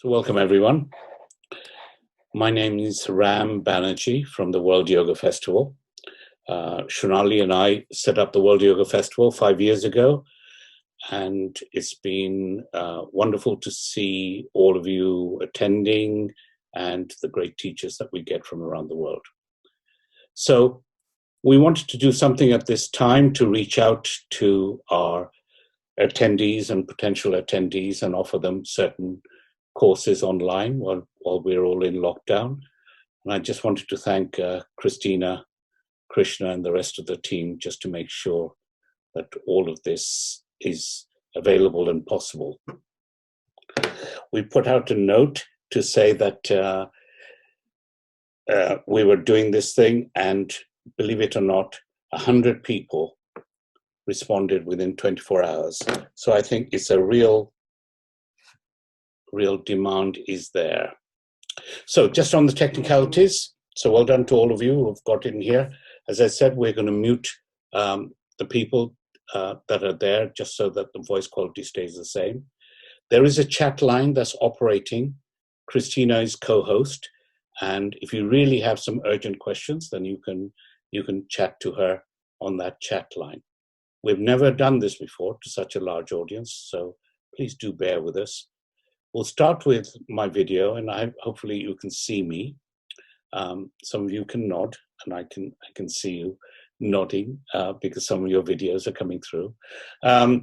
So welcome everyone. My name is Ram Banerjee from the World Yoga Festival. Shonali and I set up the World Yoga Festival 5 years ago, and it's been wonderful to see all of you attending and the great teachers that we get from around the world. So we wanted to do something at this time to reach out to our attendees and potential attendees and offer them certain courses online while we're all in lockdown. And I just wanted to thank Christina, Krishna, and the rest of the team just to make sure that all of this is available and possible. We put out a note to say that we were doing this thing, and believe it or not, 100 people responded within 24 hours. So I think it's a real demand is there. So just on the technicalities, so well done to all of you who've got in here. As I said, we're going to mute the people that are there just so that the voice quality stays the same. There is a chat line that's operating. Christina is co-host, and if you really have some urgent questions, then you can chat to her on that chat line. We've never done this before to such a large audience, so please do bear with us. We'll start with my video, and hopefully you can see me. Some of you can nod, and I can see you nodding because some of your videos are coming through. But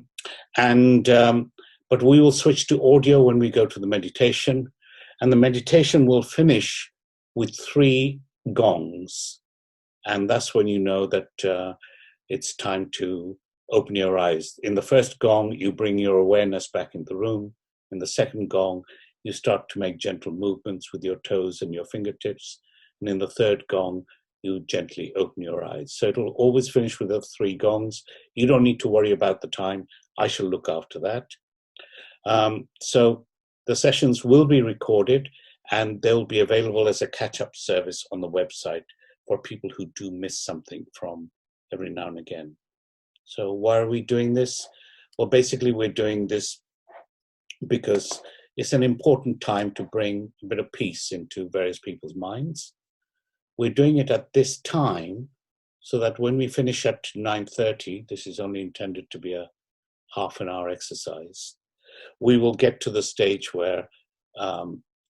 we will switch to audio when we go to the meditation, and the meditation will finish with 3 gongs, and that's when you know that it's time to open your eyes. In the first gong, you bring your awareness back in the room. In the second gong, you start to make gentle movements with your toes and your fingertips. And in the third gong, you gently open your eyes. So it'll always finish with the 3 gongs. You don't need to worry about the time. I shall look after that. So the sessions will be recorded, and they'll be available as a catch-up service on the website for people who do miss something from every now and again. So why are we doing this? Well, basically we're doing this because it's an important time to bring a bit of peace into various people's minds. We're doing it at this time so that when we finish at 9:30, this is only intended to be a half an hour exercise, we will get to the stage where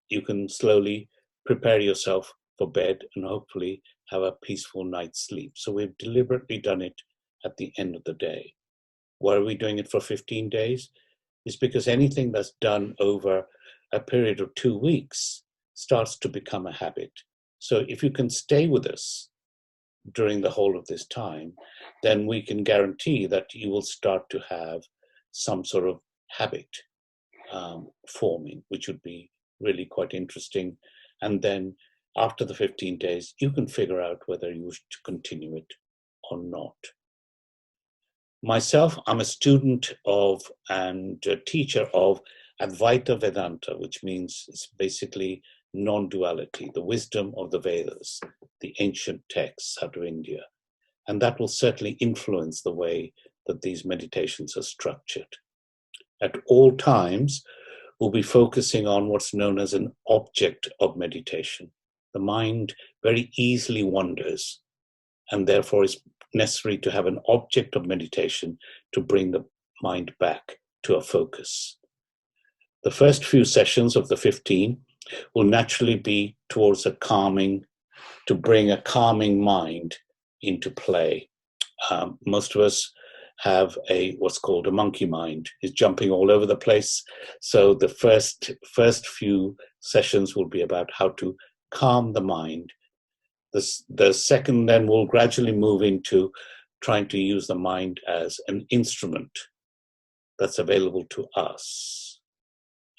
you can slowly prepare yourself for bed and hopefully have a peaceful night's sleep. So we've deliberately done it at the end of the day. Why are we doing it for 15 days? Is because anything that's done over a period of 2 weeks starts to become a habit. So if you can stay with us during the whole of this time, then we can guarantee that you will start to have some sort of habit forming, which would be really quite interesting. And then after the 15 days, you can figure out whether you wish to continue it or not. Myself, I'm a student of and a teacher of Advaita Vedanta, which means it's basically non-duality, the wisdom of the Vedas, the ancient texts out of India. And that will certainly influence the way that these meditations are structured. At all times, we'll be focusing on what's known as an object of meditation. The mind very easily wanders, and therefore it's necessary to have an object of meditation to bring the mind back to a focus. The first few sessions of the 15 will naturally be towards to bring a calming mind into play. Most of us have what's called a monkey mind. It's jumping all over the place. So the first few sessions will be about how to calm the mind. The second then will gradually move into trying to use the mind as an instrument that's available to us.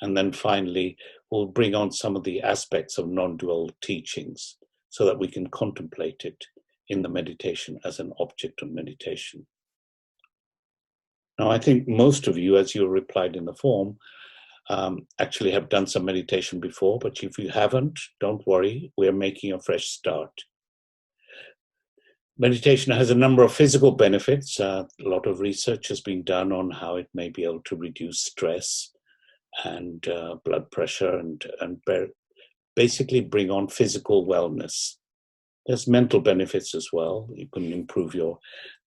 And then finally, we'll bring on some of the aspects of non-dual teachings so that we can contemplate it in the meditation as an object of meditation. Now, I think most of you, as you replied in the form, actually have done some meditation before, but if you haven't, don't worry, we're making a fresh start. Meditation has a number of physical benefits. A lot of research has been done on how it may be able to reduce stress and blood pressure and basically bring on physical wellness. There's mental benefits as well. You can improve your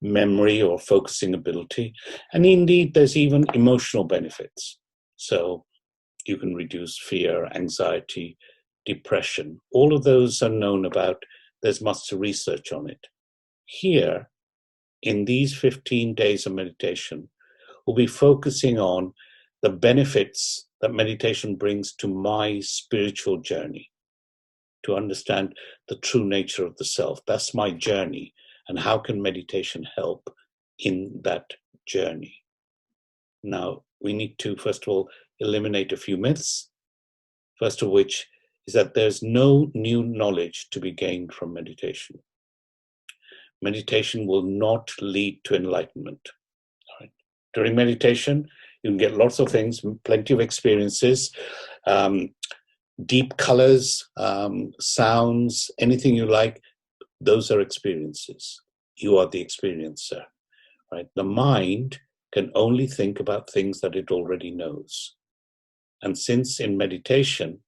memory or focusing ability. And indeed, there's even emotional benefits. So you can reduce fear, anxiety, depression. All of those are known about. There's much research on it. Here, in these 15 days of meditation, we'll be focusing on the benefits that meditation brings to my spiritual journey, to understand the true nature of the self. That's my journey. And how can meditation help in that journey? Now, we need to, first of all, eliminate a few myths. First of which is that there's no new knowledge to be gained from meditation. Meditation will not lead to enlightenment. All right. During meditation, you can get lots of things, plenty of experiences, deep colors, sounds, anything you like. Those are experiences. You are the experiencer. Right? The mind can only think about things that it already knows. And since in meditation,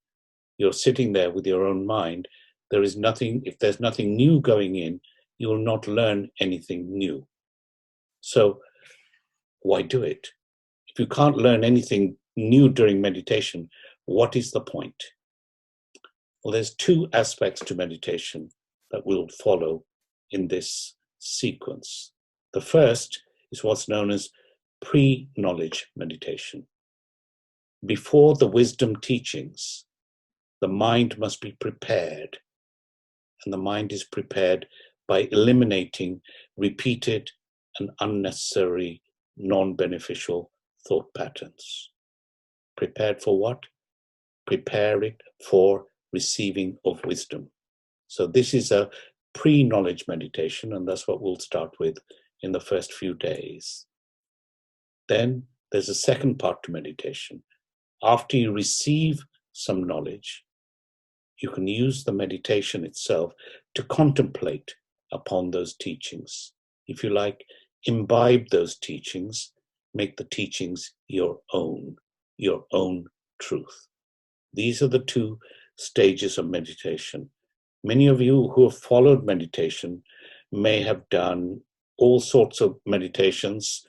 you're sitting there with your own mind, there is nothing, if there's nothing new going in, you will not learn anything new. So why do it? If you can't learn anything new during meditation, what is the point? Well, there's two aspects to meditation that will follow in this sequence. The first is what's known as pre-knowledge meditation. Before the wisdom teachings, the mind must be prepared. And the mind is prepared by eliminating repeated and unnecessary, non-beneficial thought patterns. Prepared for what? Prepare it for receiving of wisdom. So this is a pre-knowledge meditation, and that's what we'll start with in the first few days. Then there's a second part to meditation. After you receive some knowledge, you can use the meditation itself to contemplate upon those teachings. If you like, imbibe those teachings, make the teachings your own truth. These are the two stages of meditation. Many of you who have followed meditation may have done all sorts of meditations.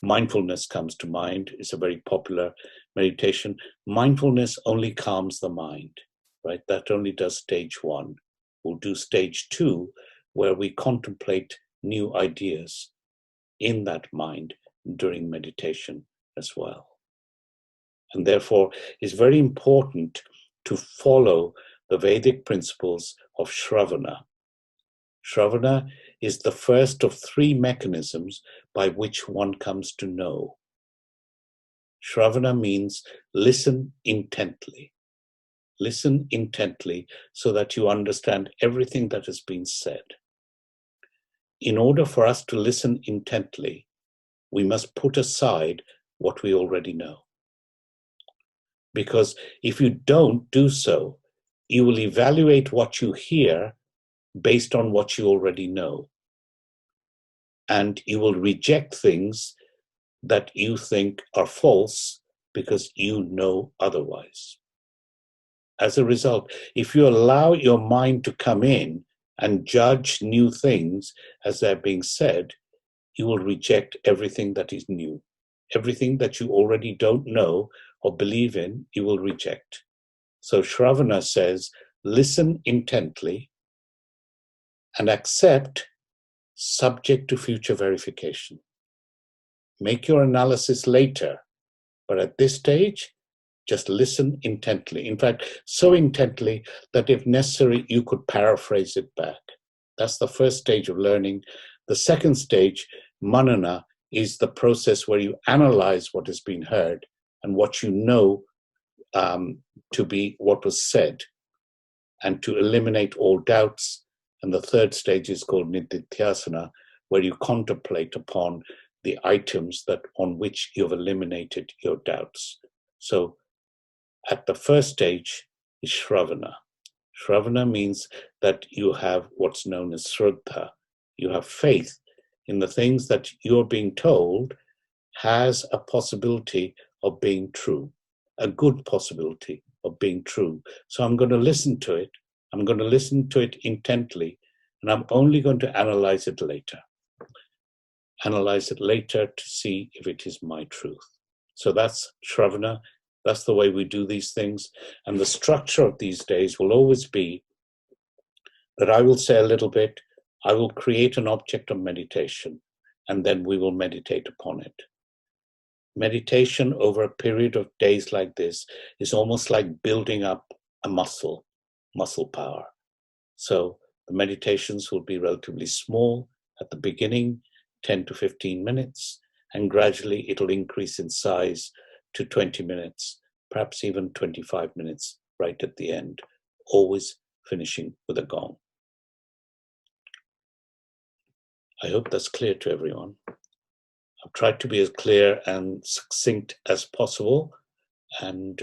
Mindfulness comes to mind. It's a very popular meditation. Mindfulness only calms the mind, right? That only does stage one. We'll do stage two, where we contemplate new ideas in that mind during meditation as well. And therefore, it's very important to follow the Vedic principles of Shravana. Shravana is the first of three mechanisms by which one comes to know. Shravana means listen intently. Listen intently so that you understand everything that has been said. In order for us to listen intently, we must put aside what we already know. Because if you don't do so, you will evaluate what you hear based on what you already know. And you will reject things that you think are false because you know otherwise. As a result, if you allow your mind to come in and judge new things as they're being said, you will reject everything that is new. Everything that you already don't know or believe in, you will reject. So Shravana says, listen intently and accept subject to future verification. Make your analysis later, but at this stage, just listen intently. In fact, so intently that if necessary, you could paraphrase it back. That's the first stage of learning. The second stage, manana, is the process where you analyze what has been heard and what you know to be what was said, and to eliminate all doubts. And the third stage is called nididhyasana, where you contemplate upon the items that on which you've eliminated your doubts. So at the first stage is Shravana. Shravana means that you have what's known as Shraddha. You have faith in the things that you're being told has a possibility of being true, a good possibility of being true. So I'm going to listen to it. I'm going to listen to it intently, and I'm only going to analyze it later. Analyze it later to see if it is my truth. So that's Shravana. That's the way we do these things. And the structure of these days will always be that I will say a little bit, I will create an object of meditation, and then we will meditate upon it. Meditation over a period of days like this is almost like building up a muscle power. So the meditations will be relatively small at the beginning, 10 to 15 minutes, and gradually it'll increase in size to 20 minutes, perhaps even 25 minutes right at the end, always finishing with a gong. I hope that's clear to everyone. I've tried to be as clear and succinct as possible, and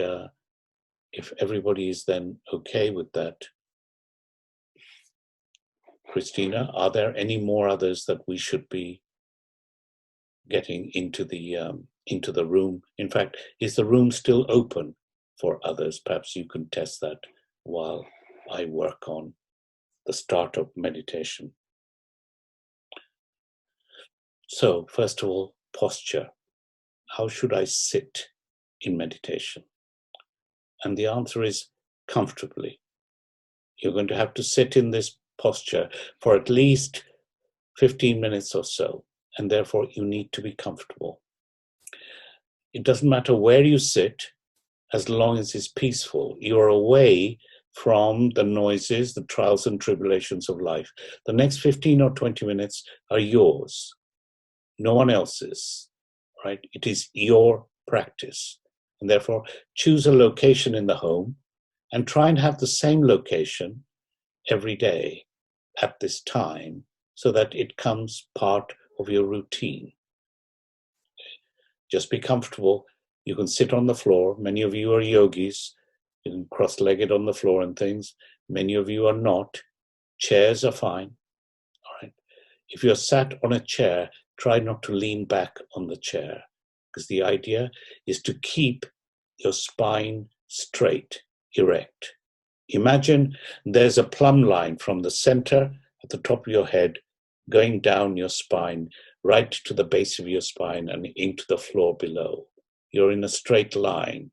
if everybody is then okay with that. Christina, are there any more others that we should be getting into the room? In fact, is the room still open for others? Perhaps you can test that while I work on the start of meditation. So, first of all, posture. How should I sit in meditation? And the answer is comfortably. You're going to have to sit in this posture for at least 15 minutes or so, and therefore you need to be comfortable. It doesn't matter where you sit, as long as it's peaceful. You're away from the noises, the trials and tribulations of life. The next 15 or 20 minutes are yours, no one else's, right? It is your practice. And therefore, choose a location in the home and try and have the same location every day at this time so that it becomes part of your routine. Just be comfortable. You can sit on the floor. Many of you are yogis. You can cross-legged on the floor and things. Many of you are not. Chairs are fine. All right. If you're sat on a chair, try not to lean back on the chair, because the idea is to keep your spine straight, erect. Imagine there's a plumb line from the center at the top of your head going down your spine, right to the base of your spine and into the floor below. You're in a straight line.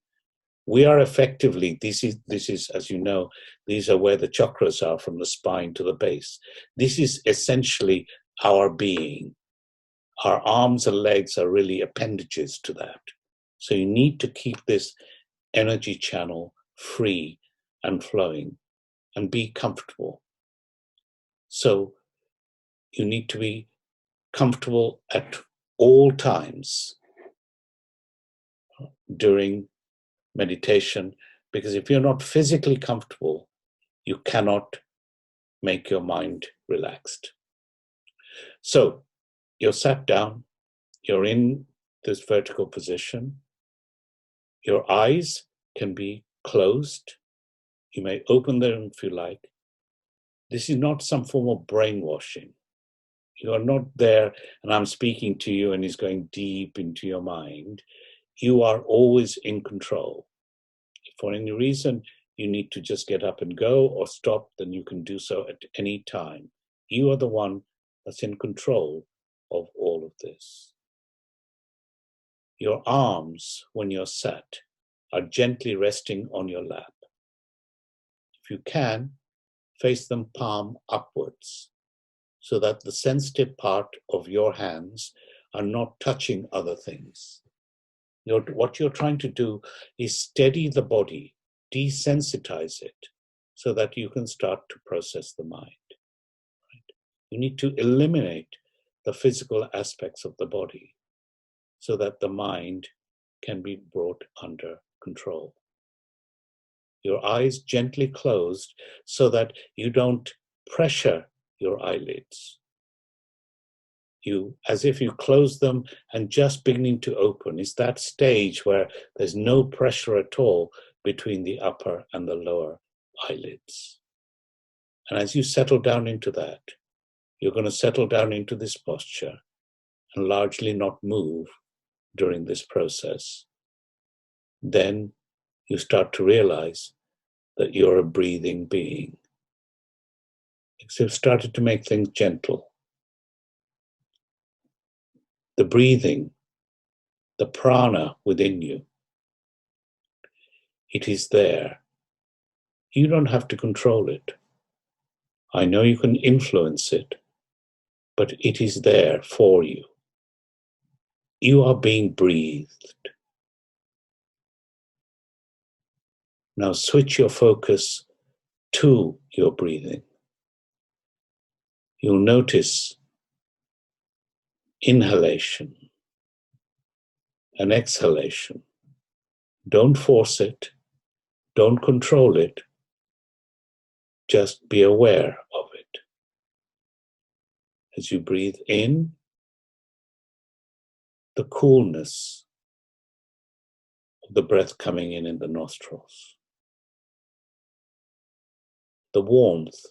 We are effectively, this is, as you know, these are where the chakras are from the spine to the base. This is essentially our being. Our arms and legs are really appendages to that. So you need to keep this energy channel free and flowing and be comfortable. So you need to be comfortable at all times during meditation, because if you're not physically comfortable, you cannot make your mind relaxed. So you're sat down, you're in this vertical position, your eyes can be closed, you may open them if you like. This is not some form of brainwashing. You are not there and I'm speaking to you and it's going deep into your mind. You are always in control. If for any reason you need to just get up and go or stop, then you can do so at any time. You are the one that's in control of all of this. Your arms, when you're sat, are gently resting on your lap. If you can, face them palm upwards, so that the sensitive part of your hands are not touching other things. What you're trying to do is steady the body, desensitize it, so that you can start to process the mind. Right? You need to eliminate the physical aspects of the body so that the mind can be brought under control. Your eyes gently closed so that you don't pressure your eyelids. As if you close them and just beginning to open. It's that stage where there's no pressure at all between the upper and the lower eyelids. And as you settle down into that, you're going to settle down into this posture and largely not move during this process. then you start to realize that you're a breathing being. Because you've started to make things gentle. The breathing, the prana within you, it is there. You don't have to control it. I know you can influence it, but it is there for you. You are being breathed. Now switch your focus to your breathing. You'll notice inhalation and exhalation. Don't force it. Don't control it. Just be aware of it. As you breathe in, the coolness of the breath coming in the nostrils. The warmth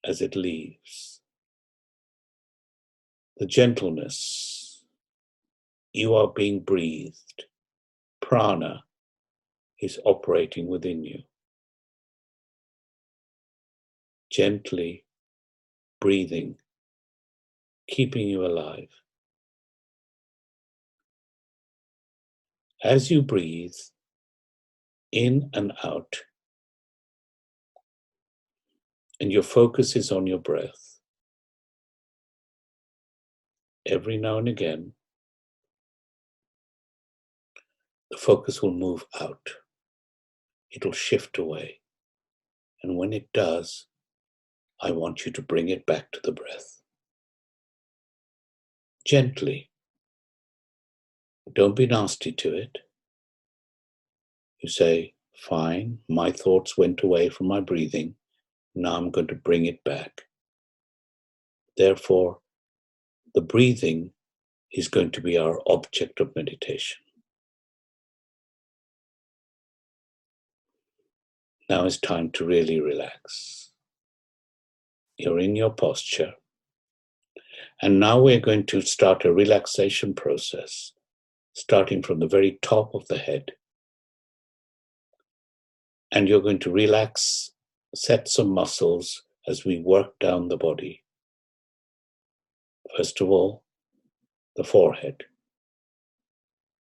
as it leaves. The gentleness. You are being breathed. Prana is operating within you. Gently breathing, keeping you alive. As you breathe in and out, and your focus is on your breath, every now and again, the focus will move out. It'll shift away. And when it does, I want you to bring it back to the breath. Gently. Don't be nasty to it. You say, fine, my thoughts went away from my breathing. Now I'm going to bring it back. Therefore, the breathing is going to be our object of meditation. Now it's time to really relax. You're in your posture. And now we're going to start a relaxation process, starting from the very top of the head. And you're going to relax sets of muscles as we work down the body. First of all, the forehead.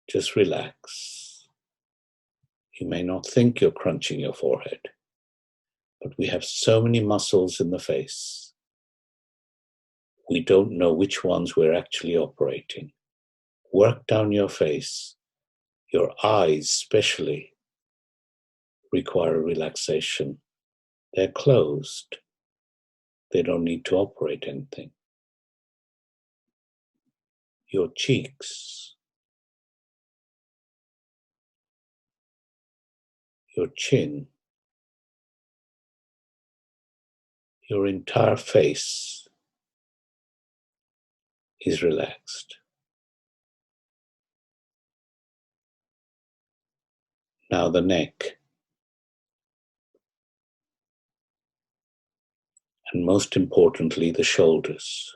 Just relax. You may not think you're crunching your forehead, but we have so many muscles in the face. We don't know which ones we're actually operating. Work down your face. Your eyes, especially, require relaxation. They're closed. They don't need to operate anything. Your cheeks, your chin, your entire face is relaxed. Now the neck, and most importantly, the shoulders.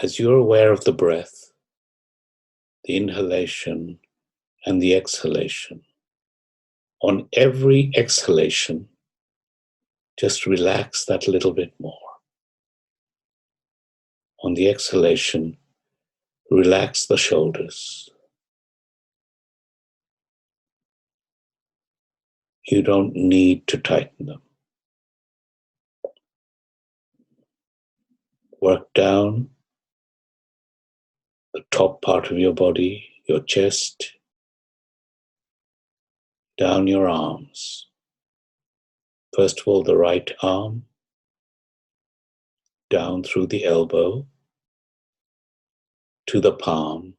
As you're aware of the breath, the inhalation and the exhalation, on every exhalation, just relax that little bit more. On the exhalation, relax the shoulders. You don't need to tighten them. Work down the top part of your body, your chest, down your arms. First of all, the right arm, down through the elbow to the palm.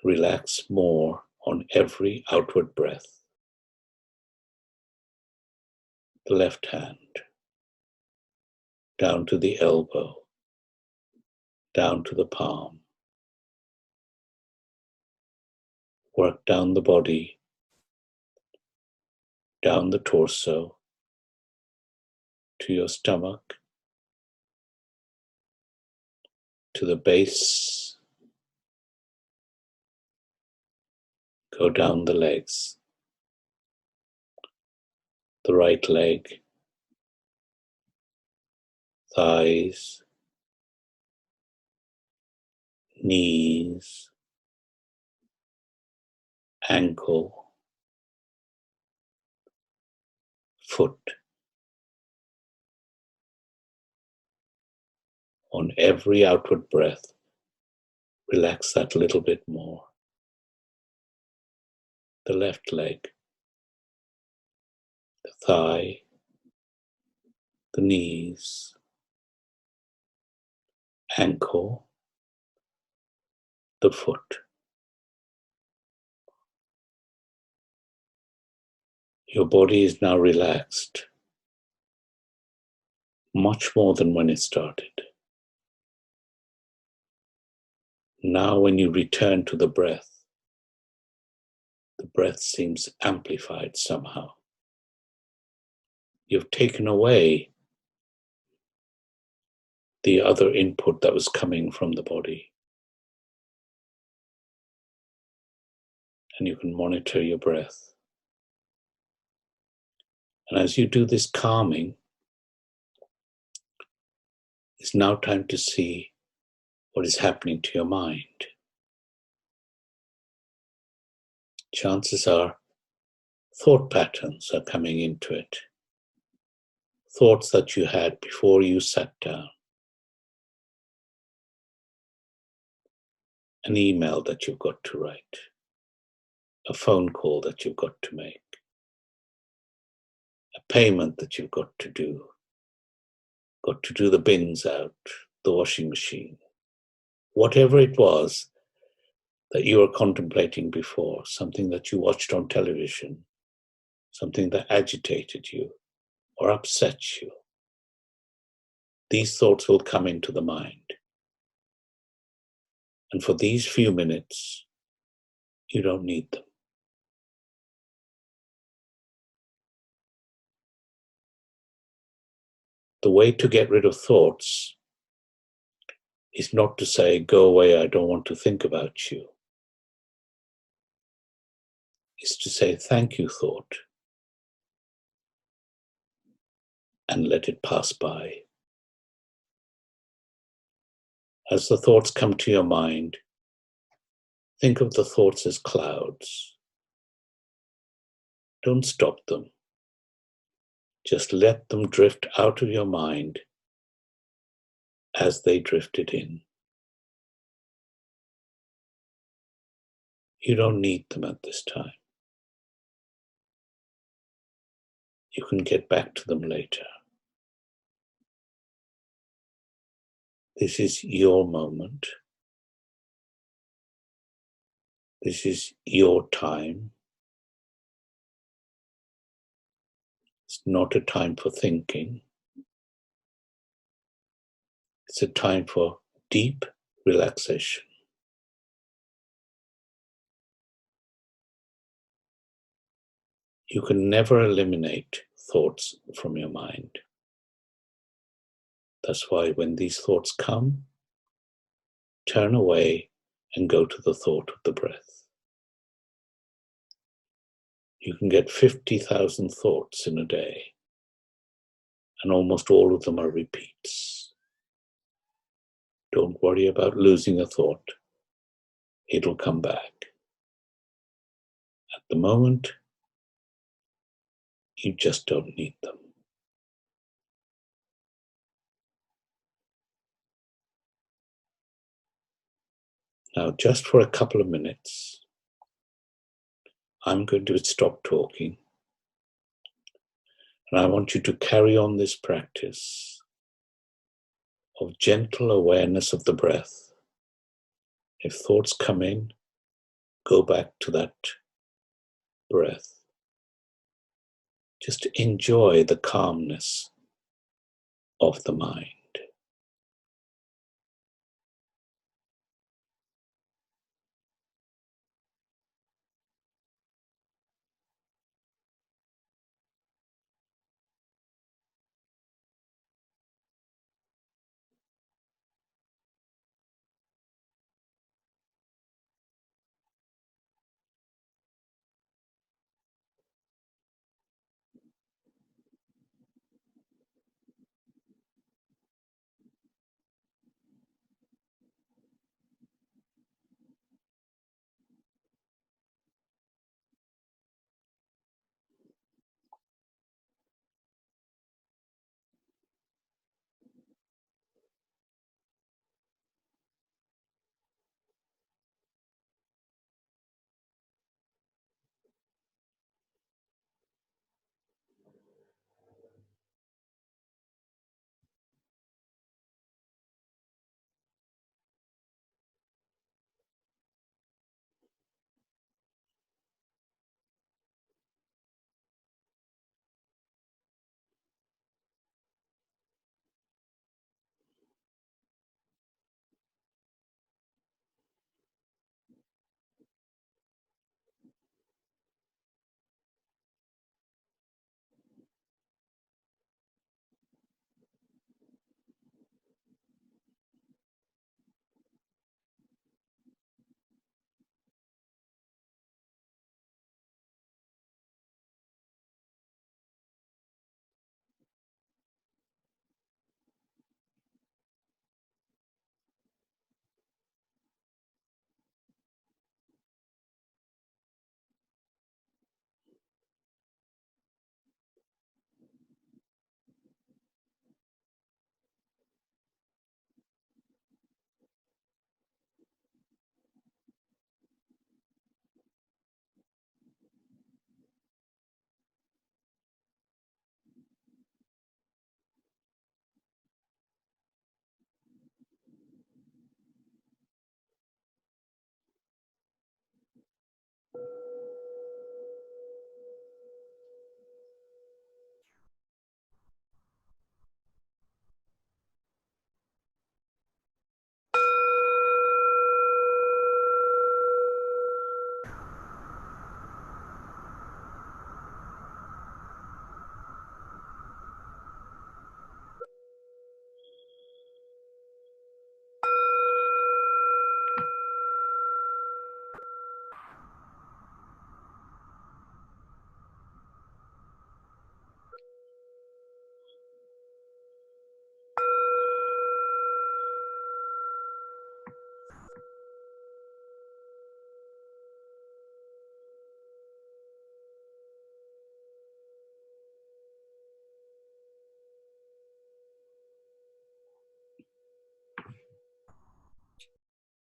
Relax more on every outward breath. The left hand, down to the elbow, down to the palm. Work down the body, down the torso, to your stomach, to the base, go down the legs, the right leg, thighs, knees, ankle, foot. On every outward breath, relax that little bit more. The left leg, the thigh, the knees, ankle, the foot. Your body is now relaxed, much more than when it started. Now, when you return to the breath seems amplified somehow. You've taken away the other input that was coming from the body. And you can monitor your breath. And as you do this calming, it's now time to see what is happening to your mind. Chances are thought patterns are coming into it. Thoughts that you had before you sat down. An email that you've got to write. A phone call that you've got to make. A payment that you've got to do. Got to do the bins out, the washing machine. Whatever it was that you were contemplating before, something that you watched on television, something that agitated you or upset you, these thoughts will come into the mind. And for these few minutes, you don't need them. The way to get rid of thoughts is not to say, go away, I don't want to think about you. It's to say, thank you, thought, and let it pass by. As the thoughts come to your mind, think of the thoughts as clouds. Don't stop them. Just let them drift out of your mind as they drifted in. You don't need them at this time. You can get back to them later. This is your moment. This is your time. It's not a time for thinking. It's a time for deep relaxation. You can never eliminate thoughts from your mind. That's why when these thoughts come, turn away and go to the thought of the breath. You can get 50,000 thoughts in a day, and almost all of them are repeats. Don't worry about losing a thought. It'll come back. At the moment, you just don't need them. Now, just for a couple of minutes, I'm going to stop talking, and I want you to carry on this practice of gentle awareness of the breath. If thoughts come in, go back to that breath. Just enjoy the calmness of the mind.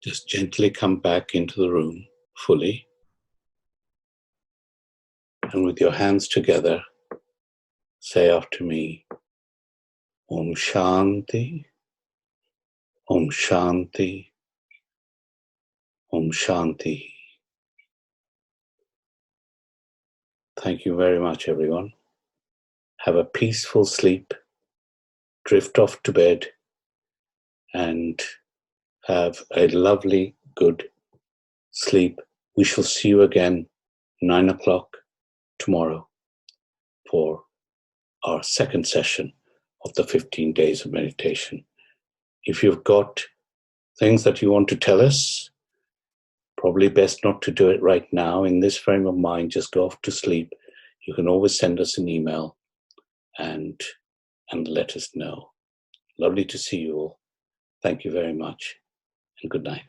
Just gently come back into the room fully. And with your hands together, say after me, Om Shanti, Om Shanti, Om Shanti. Thank you very much, everyone. Have a peaceful sleep, drift off to bed, and have a lovely, good sleep. We shall see you again 9 o'clock tomorrow for our second session of the 15 days of meditation. If you've got things that you want to tell us, probably best not to do it right now in this frame of mind. Just go off to sleep. You can always send us an email and let us know. Lovely to see you all. Thank you very much, and good night.